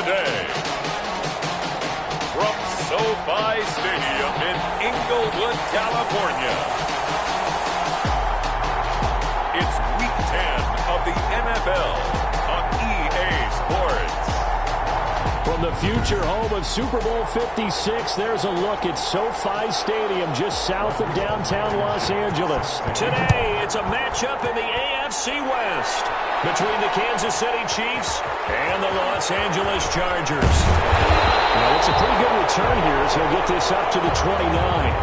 today, from SoFi Stadium in Inglewood, California, it's Week 10 of the NFL on EA Sports. From the future home of Super Bowl 56, there's a look at SoFi Stadium just south of downtown Los Angeles. Today, it's a matchup in the AFC West between the Kansas City Chiefs and the Los Angeles Chargers. Now, it's a pretty good return here as he'll get this up to the 29.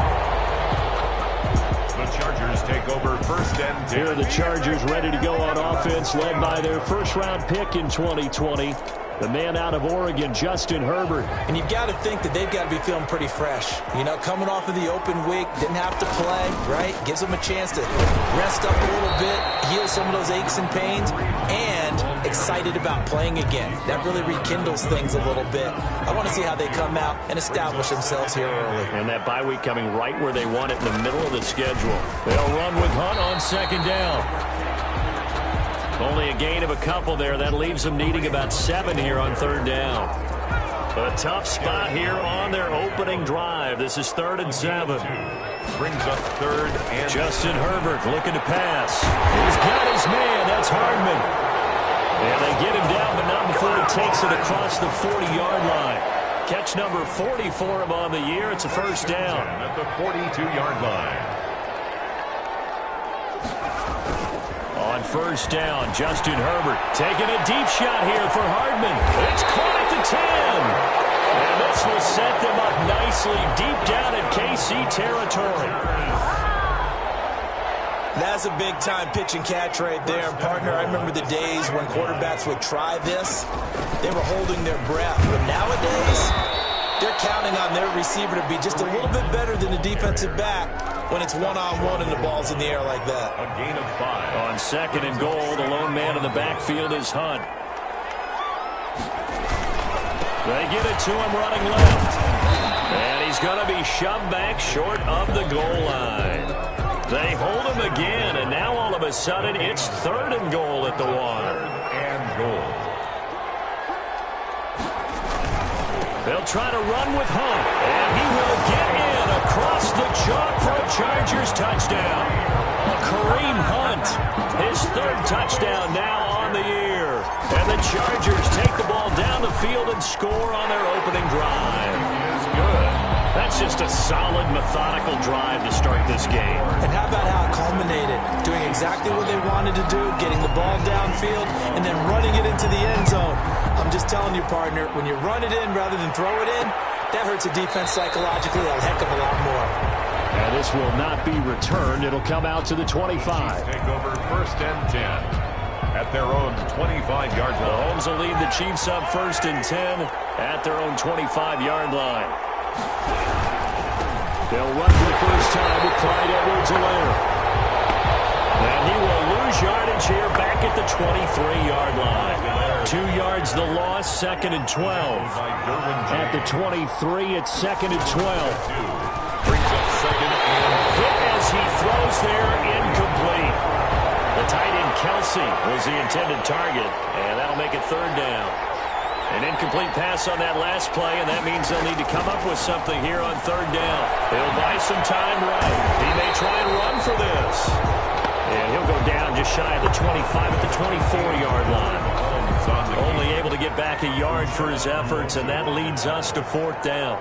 The Chargers take over first and 10. Here are the Chargers ready to go on offense, led by their first-round pick in 2020. The man out of Oregon, Justin Herbert. And you've got to think that they've got to be feeling pretty fresh. You know, coming off of the open week, didn't have to play, right? Gives them a chance to rest up a little bit, heal some of those aches and pains, and excited about playing again. That really rekindles things a little bit. I want to see how they come out and establish themselves here early. And that bye week coming right where they want it, in the middle of the schedule. They'll run with Hunt on second down. Only a gain of a couple there. That leaves them needing about 7 here on third down. A tough spot here on their opening drive. This is 3rd and 7. Brings up 3rd and... Justin Herbert looking to pass. He's got his man. That's Hardman. And they get him down, but not before he takes it across the 40-yard line. Catch number 40 for him on the year. It's a first down. At the 42-yard line. On first down, Justin Herbert taking a deep shot here for Hardman. It's caught at the 10. And this will set them up nicely deep down in KC territory. That's a big-time pitch and catch right there. And, partner, I remember the days when quarterbacks would try this. They were holding their breath. But nowadays, they're counting on their receiver to be just a little bit better than the defensive back when it's one-on-one and the ball's in the air like that. A gain of 5. On second and goal, the lone man in the backfield is Hunt. They get it to him running left. And he's going to be shoved back short of the goal line. They hold him again, and now all of a sudden it's 3rd and goal at the 1. 3rd and goal. They'll try to run with Hunt, and he will get in across the chalk for a Chargers touchdown. Kareem Hunt, his 3rd touchdown now on the year. And the Chargers take the ball down the field and score on their opening drive. Is good. That's just a solid, methodical drive to start this game. And how about how it culminated? Doing exactly what they wanted to do, getting the ball downfield, and then running it into the end zone. I'm just telling you, partner, when you run it in rather than throw it in, that hurts a defense psychologically a heck of a lot more. And this will not be returned. It'll come out to the 25. Take over first and 10 at their own 25-yard line. Mahomes will lead the Chiefs up first and 10 at their own 25-yard line. They'll run for the first time with Clyde Edwards-Helaire. And he will lose yardage here back at the 23-yard line. 2 yards the loss, 2nd and 12. At the 23, it's 2nd and 12. Brings up 2nd and hit as he throws there, incomplete. The tight end Kelsey was the intended target, and that'll make it 3rd down. An incomplete pass on that last play, and that means they'll need to come up with something here on 3rd down. He'll buy some time right. He may try and run for this. And he'll go down just shy of the 25 at the 24-yard line. Only able to get back a yard for his efforts, and that leads us to 4th down.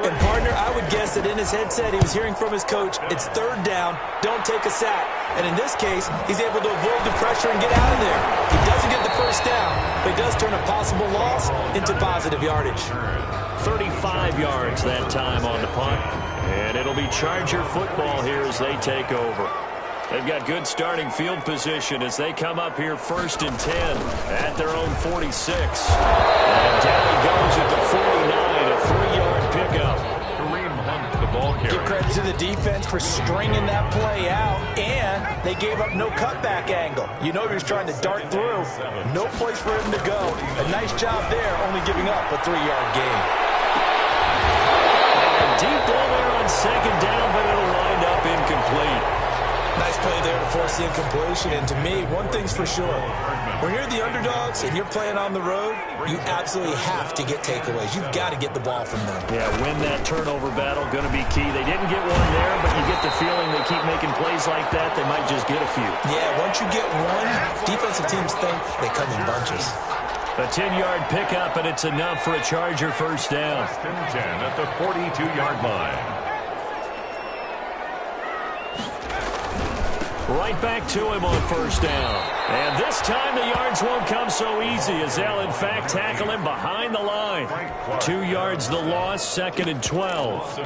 And, partner, I would guess that in his headset he was hearing from his coach, it's 3rd down, don't take a sack. And in this case, he's able to avoid the pressure and get out of there. He doesn't get the first down, but he does turn a possible loss into positive yardage. 35 yards that time on the punt. And it'll be Charger football here as they take over. They've got good starting field position as they come up here 1st and 10 at their own 46. And down he goes at the 49, a 3-yard pickup. Kareem Hunt, the ball carrier. Give credit to the defense for stringing that play out, and they gave up no cutback angle. You know he was trying to dart through. No place for him to go. A nice job there, only giving up a 3-yard gain. And deep ball there on 2nd down, but it'll wind up incomplete. Nice play there to force the incompletion, and to me, one thing's for sure. When you're the underdogs and you're playing on the road, you absolutely have to get takeaways. You've got to get the ball from them. Yeah, win that turnover battle, going to be key. They didn't get one there, but you get the feeling they keep making plays like that, they might just get a few. Yeah, once you get one, defensive teams think they come in bunches. A 10-yard pickup, and it's enough for a Charger first down. 10 at the 42-yard line. Right back to him on first down. And this time the yards won't come so easy as they'll, in fact, tackle him behind the line. 2 yards the loss, 2nd and 12.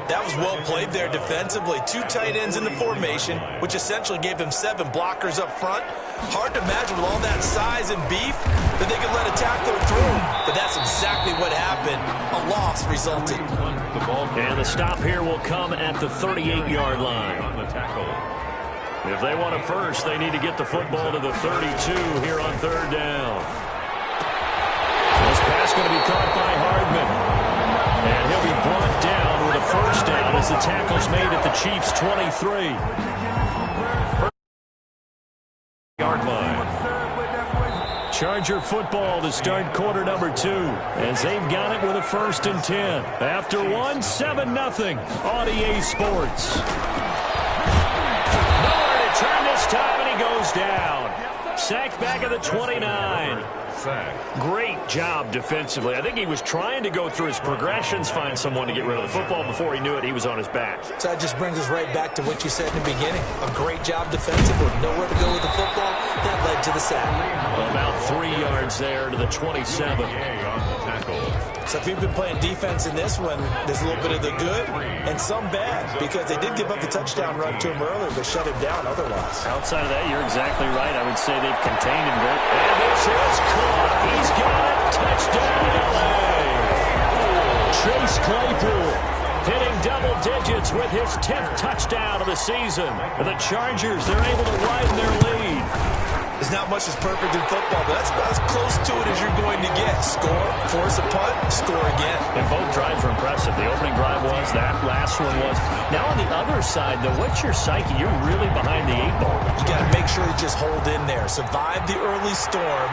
That was well played there defensively. 2 tight ends in the formation, which essentially gave them 7 blockers up front. Hard to imagine with all that size and beef that they could let a tackler through. But that's exactly what happened. A loss resulted. And the stop here will come at the 38-yard line. If they want a first, they need to get the football to the 32 here on third down. This pass going to be caught by Hardman. And he'll be brought down with a first down as the tackle's made at the Chiefs' 23. Yard line. Charger football to start quarter number 2 as they've got it with a 1st and 10. After 1, 7-0 on EA Sports. Nowhere to turn this time, and he goes down. Sacked back at the 29. Great job defensively. I think he was trying to go through his progressions, find someone to get rid of the football. Before he knew it, he was on his back. So that just brings us right back to what you said in the beginning. A great job defensively. Nowhere to go with the football. That led to the sack. Well, about 3 yards there to the 27. So if you've been playing defense in this one, there's a little bit of the good and some bad, because they did give up the touchdown run to him earlier, but shut him down otherwise. Outside of that, you're exactly right. I would say they've contained him good. And this is caught. He's got it. Touchdown, L.A. Chase Claypool hitting double digits with his 10th touchdown of the season. The Chargers, they're able to widen their lead. There's not much that's perfect in football, but that's about as close to it as you're going to get. Score, force a punt, score again. And both drives were impressive. The opening drive was, that last one was. Now on the other side, though, what's your psyche? You're really behind the 8 ball. You got to make sure you just hold in there. Survive the early storm,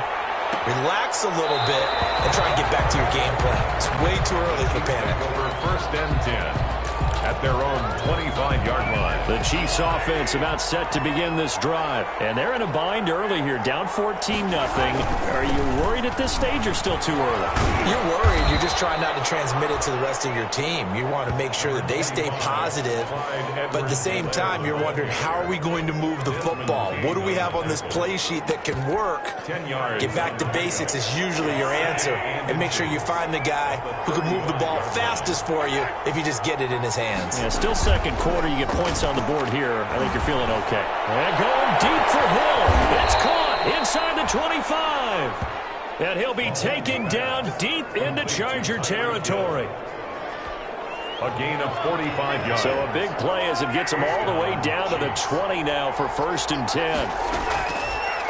relax a little bit, and try and get back to your game plan. It's way too early for panic. Over 1st and 10. At their own 25-yard line. The Chiefs offense about set to begin this drive. And they're in a bind early here, down 14-0. Are you worried at this stage or still too early? You're worried. You're just trying not to transmit it to the rest of your team. You want to make sure that they stay positive. But at the same time, you're wondering, how are we going to move the football? What do we have on this play sheet that can work? 10 yards. Get back to basics is usually your answer. And make sure you find the guy who can move the ball fastest for you if you just get it in his hands. Yeah, still second quarter. You get points on the board here. I think you're feeling okay. And going deep for Hill. It's caught inside the 25. And he'll be taken down deep into Charger territory. A gain of 45 yards. So a big play as it gets him all the way down to the 20 now for 1st and 10.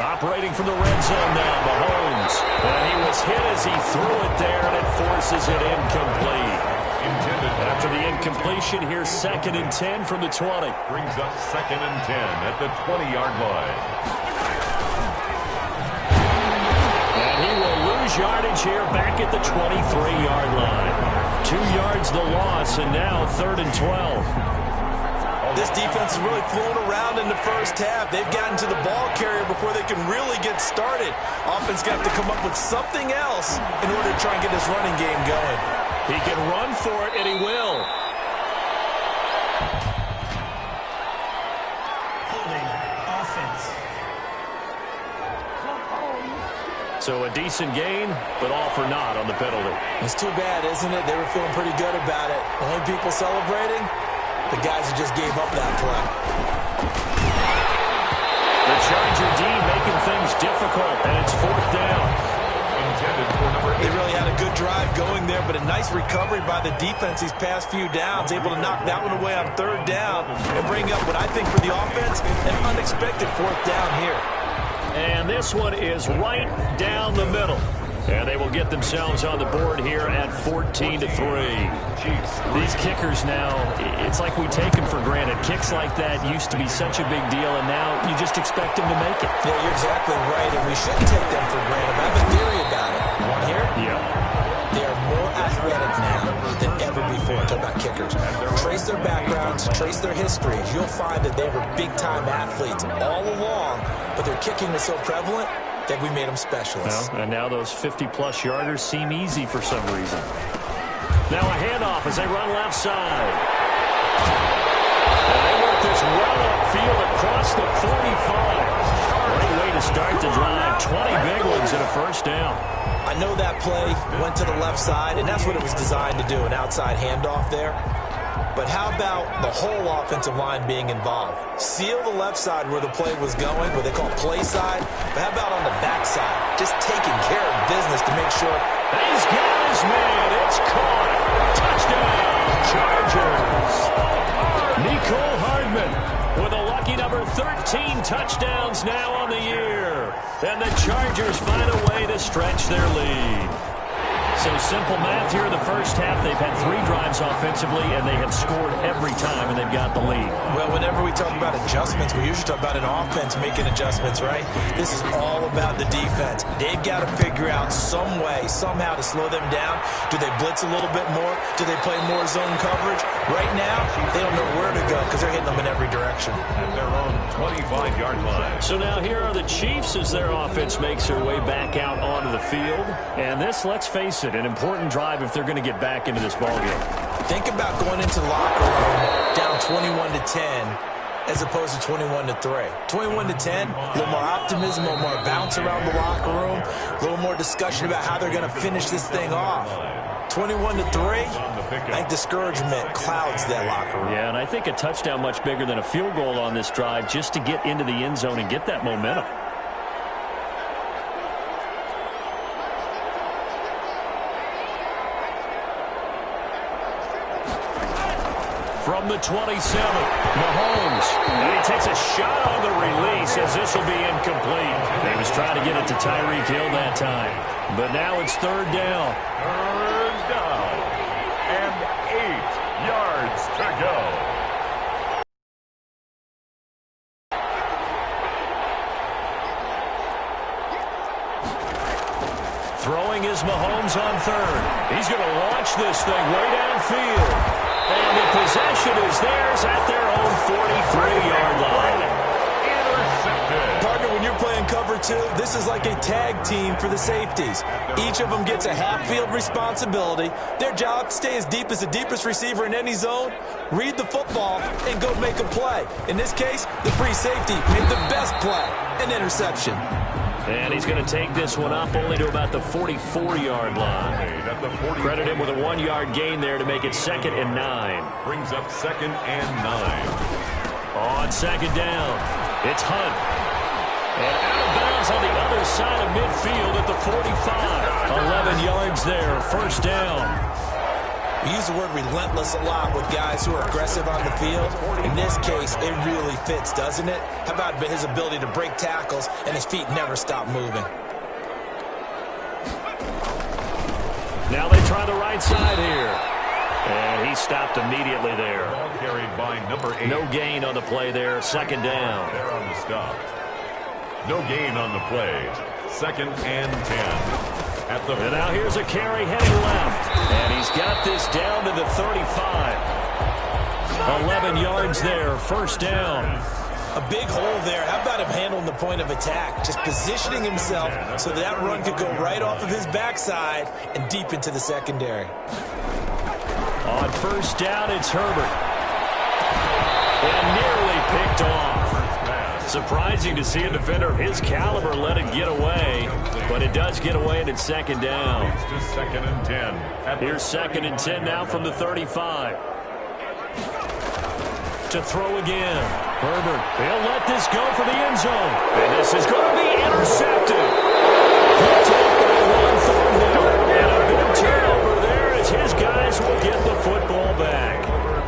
Operating from the red zone now, Mahomes. And he was hit as he threw it there, and it forces it incomplete. After the incompletion, here's 2nd and 10 from the 20. Brings up 2nd and 10 at the 20-yard line. And he will lose yardage here back at the 23-yard line. 2 yards the loss, and now 3rd and 12. This defense is really flown around in the first half. They've gotten to the ball carrier before they can really get started. Offense got to come up with something else in order to try and get this running game going. He can run for it, and he will. Holding offense. So a decent gain, but all for naught on the penalty. It's too bad, isn't it? They were feeling pretty good about it. Only people celebrating, the guys who just gave up that play. The Charger D making things difficult, and it's 4th down. They really had a good drive going there, but a nice recovery by the defense these past few downs, able to knock that one away on 3rd down and bring up what I think for the offense, an unexpected 4th down here. And this one is right down the middle. And they will get themselves on the board here at 14-3. These kickers now, it's like we take them for granted. Kicks like that used to be such a big deal, and now you just expect them to make it. Yeah, you're exactly right, and we shouldn't take them for granted. I have a theory about it. You want to hear it? Yeah. They are more athletic now than ever before. Talk about kickers. Trace their backgrounds, trace their histories. You'll find that they were big-time athletes all along, but their kicking was so prevalent that we made them specialists. Well, and now those 50-plus yarders seem easy for some reason. Now a handoff as they run left side. And they work this well upfield across the 45. Great way to start the drive. 20 big ones and a first down. I know that play went to the left side, and that's what it was designed to do, an outside handoff there. But how about the whole offensive line being involved? Seal the left side where the play was going, what they call play side. But how about on the back side? Just taking care of business to make sure. He's got his man. It's caught. Touchdown, Chargers. Nicole Hardman with a lucky number 13 touchdowns now on the year. And the Chargers find a way to stretch their lead. So simple math here in the first half. They've had 3 drives offensively, and they have scored every time, and they've got the lead. Well, whenever we talk about adjustments, we usually talk about an offense making adjustments, right? This is all about the defense. They've got to figure out some way, somehow to slow them down. Do they blitz a little bit more? Do they play more zone coverage? Right now, they don't know where to go because they're hitting them in every direction. At their own 25-yard line. So now here are the Chiefs as their offense makes their way back out onto the field. And this, let's face it, an important drive if they're going to get back into this ballgame. Think about going into the locker room down 21-10 as opposed to 21-3. 21-10, a little more optimism, a little more bounce around the locker room, a little more discussion about how they're going to finish this thing off. 21-3, I think discouragement clouds that locker room. Yeah, and I think a touchdown much bigger than a field goal on this drive just to get into the end zone and get that momentum. From the 27, Mahomes. And he takes a shot on the release as this will be incomplete. He was trying to get it to Tyreek Hill that time. But now it's third down. Third down. And 8 yards to go. Throwing is Mahomes on third. He's going to launch this thing way downfield. And the possession is theirs at their own 43-yard line. Intercepted. Partner, when you're playing cover 2, this is like a tag team for the safeties. Each of them gets a half-field responsibility. Their job, stay as deep as the deepest receiver in any zone, read the football, and go make a play. In this case, the free safety made the best play, an interception. And he's going to take this one up only to about the 44-yard line. Credit him with a 1-yard gain there to make it 2nd and 9. Brings up 2nd and 9. On second down, it's Hunt. And out of bounds on the other side of midfield at the 45. 11 yards there, first down. We use the word relentless a lot with guys who are aggressive on the field. In this case, it really fits, doesn't it? How about his ability to break tackles and his feet never stop moving? Now they try the right side here. And he stopped immediately there. Ball carried by number 8. No gain on the play there, second down. There on the stop. No gain on the play. 2nd and 10. And now here's a carry heading left. And he's got this down to the 35. 11 yards there, first down. A big hole there. How about him handling the point of attack? Just positioning himself so that run could go right off of his backside and deep into the secondary. On first down, it's Herbert. And nearly picked off. Surprising to see a defender of his caliber let it get away, but it does get away and it's second down. It's 2nd and 10. Here's 2nd and 10 now from the 35. To throw again. Herbert, he'll let this go for the end zone. And this is going to be intercepted. Picked up by one Thornhill. And a big turnover there as his guys will get the football back.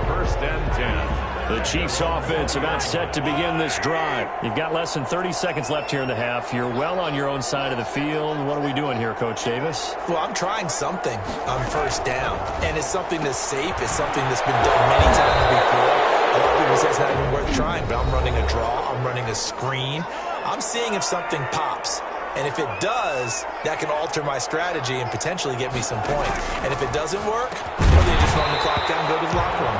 First and 10. The Chiefs offense about set to begin this drive. You've got less than 30 seconds left here in the half. You're well on your own side of the field. What are we doing here, Coach Davis? Well, I'm trying something on first down, and it's something that's safe. It's something that's been done many times before. A lot of people say it's not even worth trying, but I'm running a draw. I'm running a screen. I'm seeing if something pops. And if it does, that can alter my strategy and potentially get me some points. And if it doesn't work, well, then you just run the clock down and go to the locker room.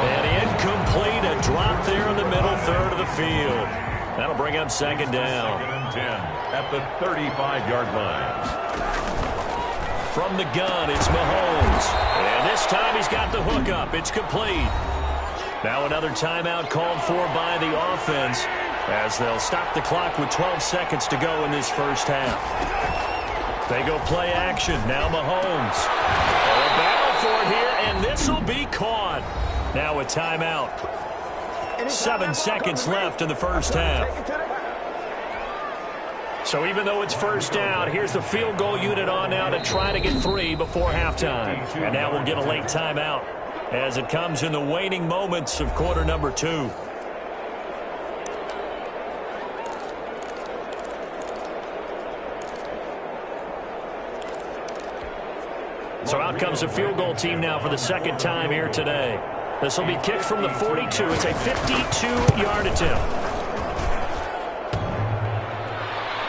And incomplete, a drop there in the middle third of the field. That'll bring up second down. 2nd and 10 at the 35-yard line. From the gun, it's Mahomes. And this time he's got the hook up. It's complete. Now another timeout called for by the offense, as they'll stop the clock with 12 seconds to go in this first half. They go play action. Now Mahomes. A battle for it here, and this will be caught. Now a timeout. 7 seconds left in the first half. So even though it's first down, here's the field goal unit on now to try to get 3 before halftime. And now we'll get a late timeout as it comes in the waning moments of quarter number 2. So out comes the field goal team now for the second time here today. This will be kicked from the 42. It's a 52-yard attempt.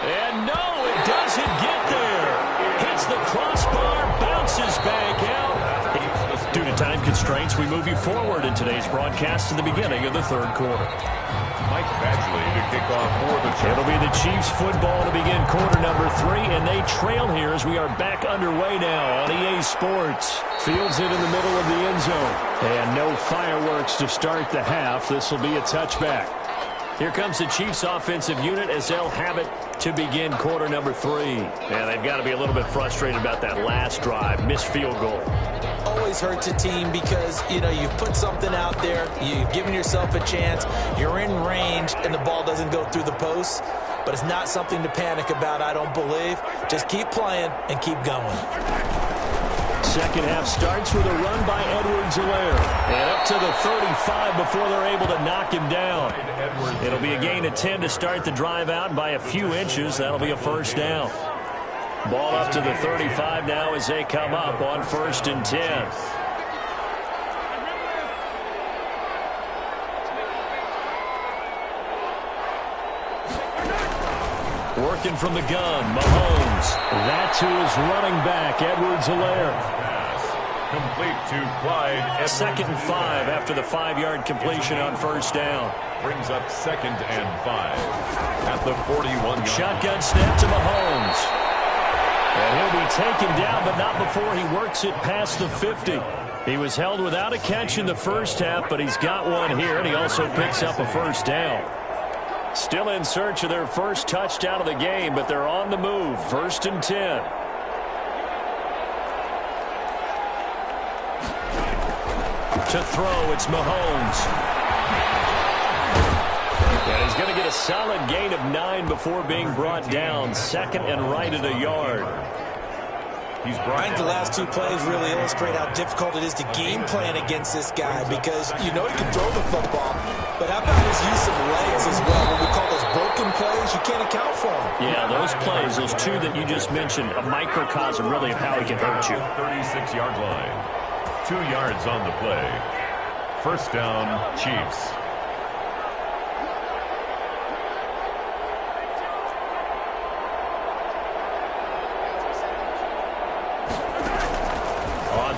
And no, it doesn't get there. Hits the crossbar, bounces back out. Due to time constraints, we move you forward in today's broadcast to the beginning of the third quarter. Mike Badgley to kick off for the Chiefs. It'll be the Chiefs football to begin quarter number 3, and they trail here as we are back underway now on EA Sports. Fields it in the middle of the end zone. And no fireworks to start the half. This will be a touchback. Here comes the Chiefs offensive unit as they'll have it to begin quarter number 3. And they've got to be a little bit frustrated about that last drive. Missed field goal. Always hurts a team because, you know, you've put something out there, you've given yourself a chance, you're in range, and the ball doesn't go through the posts. But it's not something to panic about, I don't believe. Just keep playing and keep going. Second half starts with a run by Edwards-Helaire. And up to the 35 before they're able to knock him down. It'll be a gain of 10 to start the drive out by a few inches. That'll be a first down. Ball up to the 35 now as they come up on 1st and 10. Working from the gun, Mahomes. That to his running back, Edwards-Helaire. Complete to Clyde Edwards. 2nd and 5 after the 5-yard completion on first down. Brings up 2nd and 5 at the 41. Shotgun snap to Mahomes. And he'll be taken down, but not before he works it past the 50. He was held without a catch in the first half, but he's got one here, and he also picks up a first down. Still in search of their first touchdown of the game, but they're on the move. 1st and 10. To throw, it's Mahomes. And he's going to get a solid gain of 9 before being brought down. 2nd and right at a yard. I think the last 2 plays really illustrate how difficult it is to game plan against this guy because you know he can throw the football, but how about his use of legs as well? What we call those broken plays, you can't account for them. Yeah, those plays, those 2 that you just mentioned, a microcosm really of how he can hurt you. 36-yard line. 2 yards on the play. First down, Chiefs.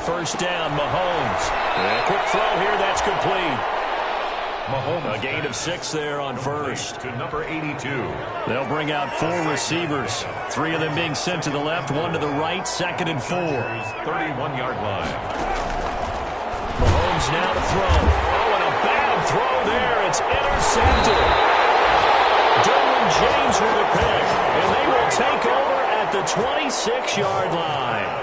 First down, Mahomes. And a quick throw here, that's complete. Mahomes. A gain of 6 there on first. To number 82. They'll bring out 4 receivers. 3 of them being sent to the left, 1 to the right, 2nd and 4. 31-yard line. Mahomes now to throw. Oh, and a bad throw there. It's intercepted. Derwin James with a pick. And they will take over at the 26-yard line.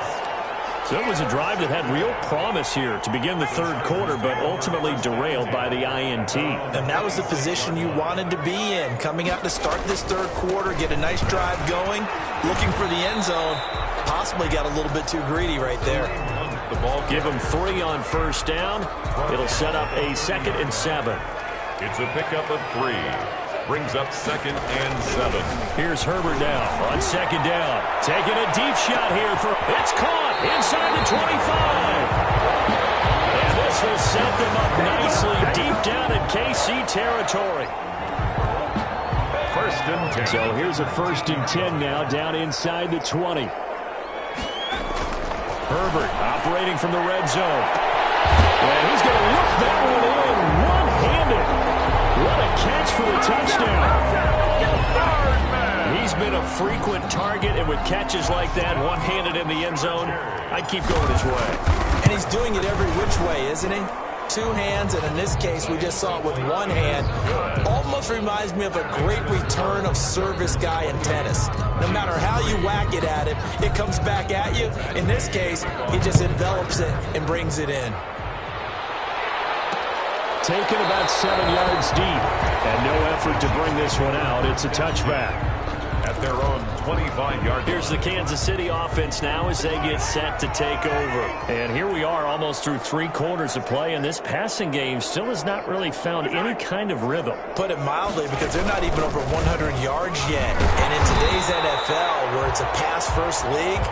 So it was a drive that had real promise here to begin the third quarter, but ultimately derailed by the INT. And that was the position you wanted to be in. Coming out to start this third quarter, get a nice drive going, looking for the end zone. Possibly got a little bit too greedy right there. the ball. Give him 3 on first down. It'll set up a 2nd and 7. It's a pickup of 3. Brings up 2nd and 7. Here's Herbert now on 2nd down. Taking a deep shot here. It's caught inside the 25. And this will set them up nicely deep down in KC territory. 1st and 10. So here's a 1st and 10 now down inside the 20. Herbert operating from the red zone. And he's going to look that one in one-handed. What a catch for a touchdown. He's been a frequent target, and with catches like that, one-handed in the end zone, I'd keep going his way. And he's doing it every which way, isn't he? 2 hands, and in this case, we just saw it with 1 hand. Almost reminds me of a great return of service guy in tennis. No matter how you whack it at him, it comes back at you. In this case, he just envelops it and brings it in. Taken about 7 yards deep, and no effort to bring this one out. It's a touchback. At their own 25-yard. Here's the Kansas City offense now as they get set to take over. And here we are almost through 3 quarters of play, and this passing game still has not really found any kind of rhythm. Put it mildly, because they're not even over 100 yards yet. And in today's NFL, where it's a pass-first league,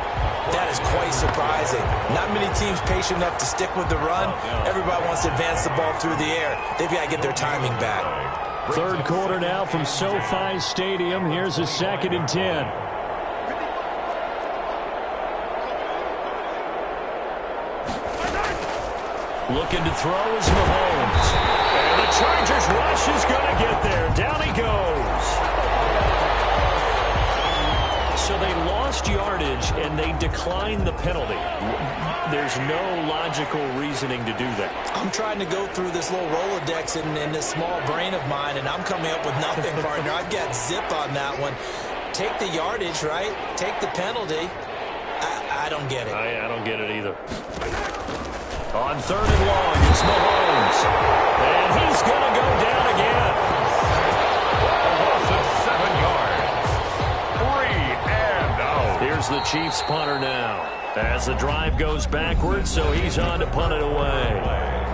that is quite surprising. Not many teams patient enough to stick with the run. Everybody wants to advance the ball through the air. They've got to get their timing back. 3rd quarter now from SoFi Stadium. Here's a 2nd and 10. Looking to throw is Mahomes. And the Chargers rush is going to get there. Down he goes. So they lost yardage, and they declined the penalty. There's no logical reasoning to do that. I'm trying to go through this little Rolodex in this small brain of mine, and I'm coming up with nothing, partner. I've got zip on that one. Take the yardage, right? Take the penalty. I don't get it. I don't get it either. On 3rd and long, it's Mahomes. And he's going to go down again. A loss of 7 yards. 3 and out. Here's the Chiefs punter now. As the drive goes backwards, so he's on to punt it away.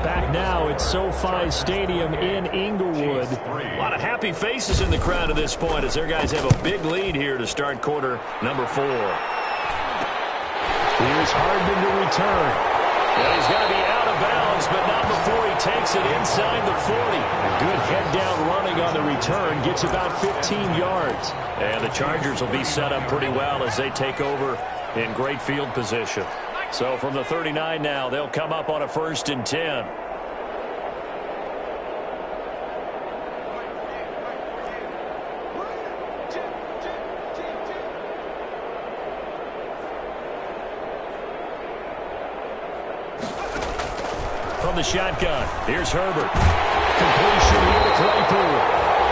Back now at SoFi Stadium in Inglewood. A lot of happy faces in the crowd at this point as their guys have a big lead here to start quarter number 4. Here's Hardman to return. And he's going to be out of bounds, but not before he takes it inside the 40. A good head-down running on the return gets about 15 yards. And the Chargers will be set up pretty well as they take over in great field position. So from the 39 now, they'll come up on a 1st and 10. From the shotgun, here's Herbert. Completion here to Claypool.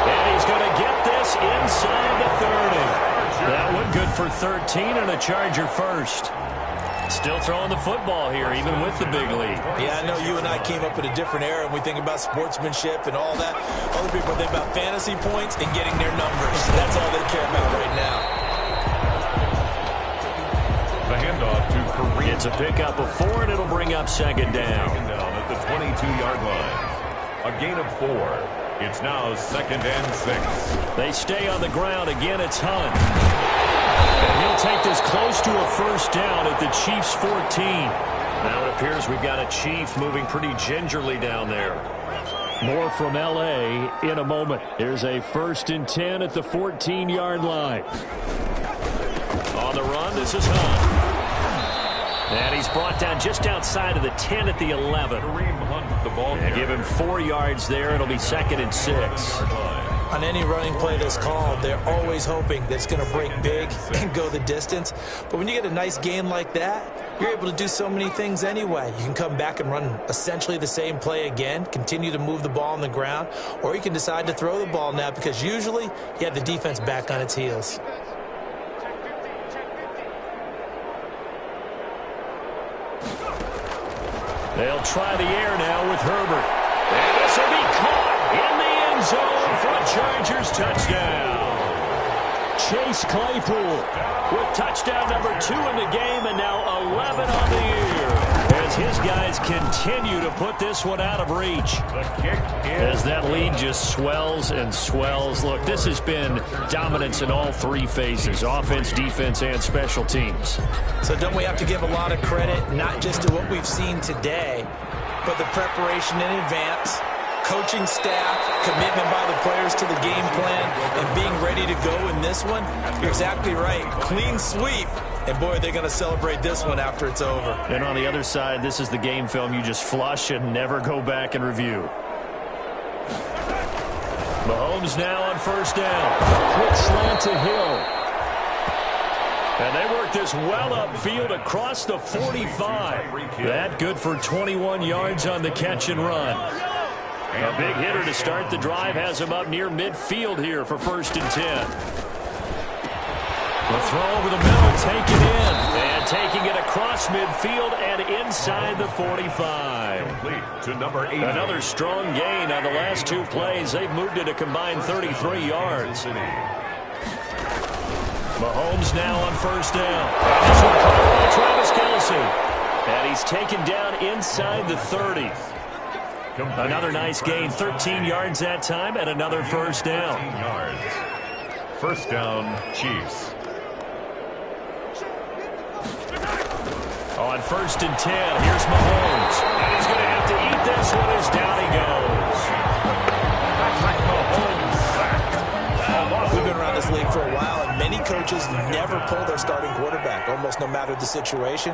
And he's going to get this inside the 30. That one good for 13 and a Charger first. Still throwing the football here, even with the big lead. Yeah, I know you and I came up in a different era, and we think about sportsmanship and all that. Other people think about fantasy points and getting their numbers. That's all they care about right now. The handoff to Kareem. It's a pickup of 4, and it'll bring up 2nd down. Down at the 22-yard line. A gain of 4. It's now 2nd and 6. They stay on the ground. Again, it's Hunt. And he'll take this close to a 1st down at the Chiefs' 14. Now it appears we've got a Chief moving pretty gingerly down there. More from L.A. in a moment. Here's a 1st and 10 at the 14-yard line. On the run, this is Hunt. And he's brought down just outside of the 10 at the 11. Kareem Hunt, the ball. And give him 4 yards there. It'll be 2nd and 6. On any running play that's called, they're always hoping that it's going to break big and go the distance. But when you get a nice gain like that, you're able to do so many things anyway. You can come back and run essentially the same play again, continue to move the ball on the ground, or you can decide to throw the ball now because usually you have the defense back on its heels. They'll try the air now with Herbert. And this will be caught in the end zone for a Chargers touchdown. Chase Claypool with touchdown number 2 in the game and now 11 on the year. And as his guys continue to put this one out of reach. The kick As is that lead just swells and swells. Look, this has been dominance in all three phases, offense, defense, and special teams. So don't we have to give a lot of credit, not just to what we've seen today, but the preparation in advance, coaching staff, commitment by the players to the game plan, and being ready to go in this one? You're exactly right. Clean sweep. And, boy, they're going to celebrate this one after it's over. And on the other side, this is the game film you just flush and never go back and review. Mahomes now on first down. Quick slant to Hill. And they work this well upfield across the 45. That good for 21 yards on the catch and run. A big hitter to start the drive has him up near midfield here for 1st and 10. The throw over the middle, taken in, and taking it across midfield and inside the 45. complete to number 8. Another strong gain on the last two plays. They've moved it a combined 33 yards. Mahomes now on first down. And this one caught by Travis Kelce. And he's taken down inside the 30. Another nice gain, 13 yards that time, and another first down. 13 yards. First down, Chiefs. On 1st and 10, here's Mahomes. And he's going to have to eat this one as down he goes. Patrick Mahomes sacked. We've been around this league for a while, and many coaches never pull their starting quarterback, almost no matter the situation.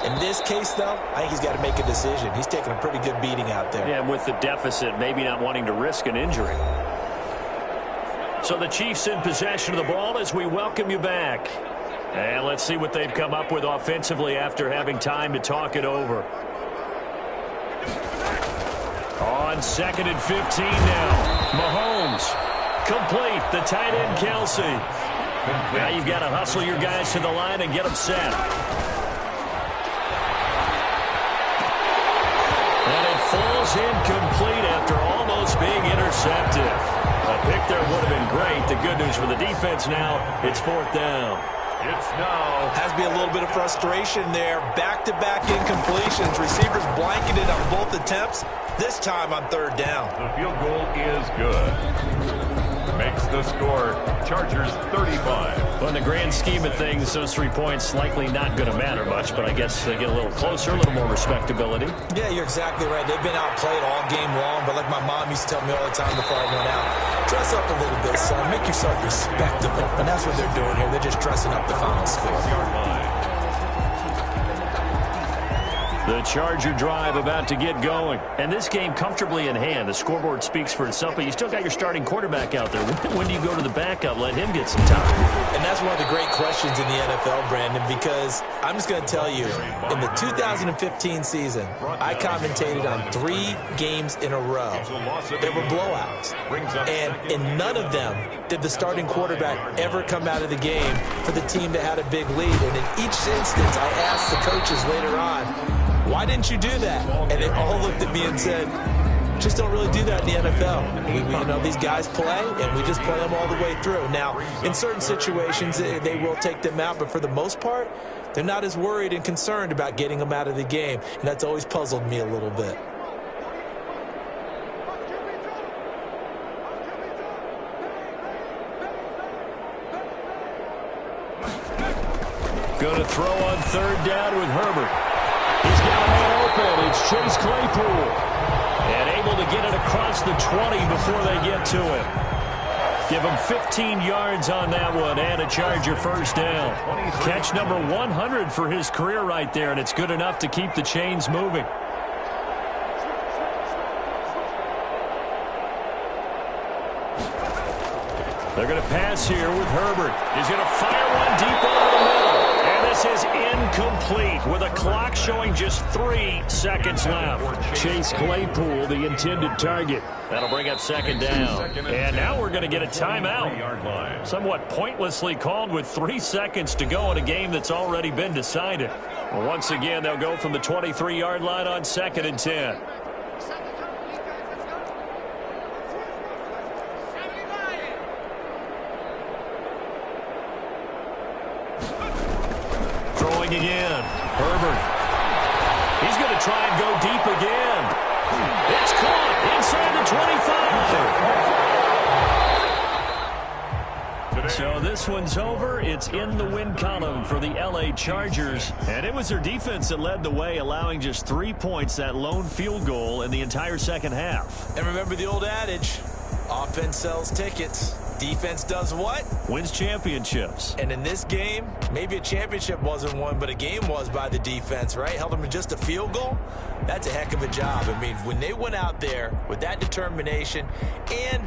In this case, though, I think he's got to make a decision. He's taking a pretty good beating out there. Yeah, with the deficit, maybe not wanting to risk an injury. So the Chiefs in possession of the ball as we welcome you back. And let's see what they've come up with offensively after having time to talk it over. On 2nd and 15 now. Mahomes. Complete. The tight end, Kelce. Now you've got to hustle your guys to the line and get them set. And it falls incomplete after almost being intercepted. A pick there would have been great. The good news for the defense now, it's 4th down. It's now. Has to be a little bit of frustration there. Back-to-back incompletions. Receivers blanketed on both attempts, this time on 3rd down. The field goal is good. Makes the score Chargers 35. Well, in the grand scheme of things, those 3 points likely not going to matter much, but I guess they get a little closer, a little more respectability. Yeah, you're exactly right. They've been outplayed all game long, but like my mom used to tell me all the time before I went out, dress up a little bit, son. Make yourself respectable. And that's what they're doing here. They're just dressing up the final score. 6-yard line. The Charger drive about to get going. And this game comfortably in hand. The scoreboard speaks for itself, but you still got your starting quarterback out there. When do you go to the backup? Let him get some time. And that's one of the great questions in the NFL, Brandon, because I'm just going to tell you, in the 2015 season, I commentated on 3 games in a row. They were blowouts. And in none of them did the starting quarterback ever come out of the game for the team that had a big lead. And in each instance, I asked the coaches later on, why didn't you do that? And they all looked at me and said, just don't really do that in the NFL. These guys play, and we just play them all the way through. Now, in certain situations, they will take them out, but for the most part, they're not as worried and concerned about getting them out of the game, and that's always puzzled me a little bit. Going to throw on 3rd down with Herbert. He's got a man open. It's Chase Claypool. And able to get it across the 20 before they get to him. Give him 15 yards on that one and a Charger first down. Catch number 100 for his career right there, and it's good enough to keep the chains moving. They're going to pass here with Herbert. He's going to fire one deep over the middle. And this is incomplete with a clock showing just 3 seconds left. Chase Claypool, the intended target. That'll bring up 2nd down. And now we're going to get a timeout. Somewhat pointlessly called with 3 seconds to go in a game that's already been decided. Well, once again, they'll go from the 23-yard line on 2nd and 10. Again, Herbert. He's going to try and go deep again. It's caught inside the 25. So this one's over. It's in the win column for the L.A. Chargers. And it was their defense that led the way, allowing just 3 points, that lone field goal in the entire second half. And remember the old adage, offense sells tickets. Defense does what? Wins championships. And in this game, maybe a championship wasn't won, but a game was by the defense, right? Held them to just a field goal. That's a heck of a job. I mean, when they went out there with that determination and